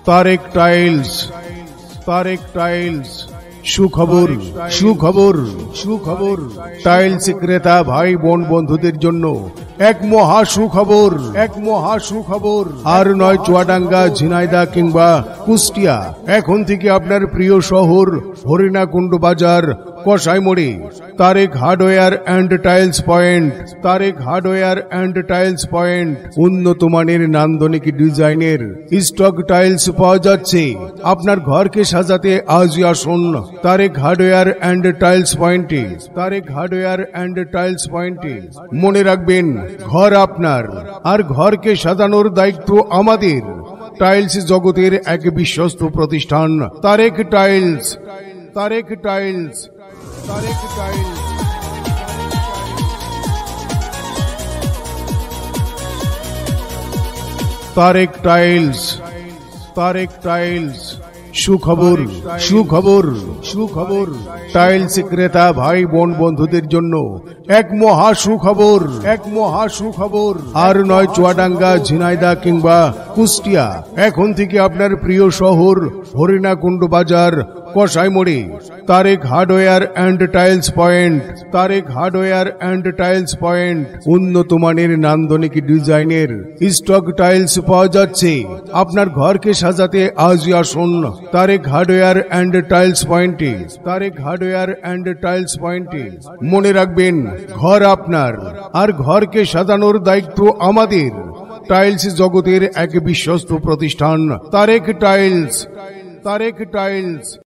Tarique tiles, Tarek tiles. সুখবর, সুখবর, সুখবর। টাইলস ক্রেতা ভাই বোন বন্ধুদের জন্য এক মহা সুখবর, এক মহা সুখবর। আর নয় চুয়াডাঙ্গা, ঝিনাইদহ কিংবা কুষ্টিয়া, এখন থেকে আপনার প্রিয় শহর হরিণাকুণ্ড বাজার, Kasaimuri Tarek hardware and tiles point. Tarek hardware and tiles point উন্নত মানের নান্দনিক ডিজাইনের স্টক টাইলস পাওয়া যাচ্ছে। আপনার ঘরকে সাজাতে আজই আসুন তারেক হার্ডওয়্যার অ্যান্ড টাইলস পয়েন্টে। তারেক হার্ডওয়্যার অ্যান্ড টাইলস পয়েন্টে। মনে রাখবেন, ঘর আপনার আর ঘরকে সাজানোর দায়িত্ব আমাদের। টাইলস জগতের এক বিশ্বস্ত প্রতিষ্ঠান Tarek tiles. Tarek tiles, Tarek tiles. Tarek tiles, Tarek tiles. সুখবর, সুখবর, সুখবর। টাইলস ক্রেতা ভাই বোন বন্ধুদের জন্য এক মহা সুখবর, এক মহা সুখবর। আর নয় চুয়াডাঙ্গা, ঝিনাইদহ কিংবা কুষ্টিয়া, এখন থেকে আপনার প্রিয় শহর হরিণাকুণ্ড বাজার, Kasaimuri Tarek hardware and tiles point. Tarek hardware and tiles point উন্নত মানের নান্দনিক ডিজাইনের স্টক টাইলস পাওয়া যাচ্ছে। আপনার ঘরকে সাজাতে আজই আসুন তারেক হার্ডওয়্যার অ্যান্ড টাইলস পয়েন্টে। তারেক হার্ডওয়্যার অ্যান্ড টাইলস পয়েন্টে। মনে রাখবেন, ঘর আপনার আর ঘরকে সাজানোর দায়িত্ব আমাদের। টাইলস জগতের এক বিশ্বস্ত প্রতিষ্ঠান তারেক টাইলস। তারেক টাইলস।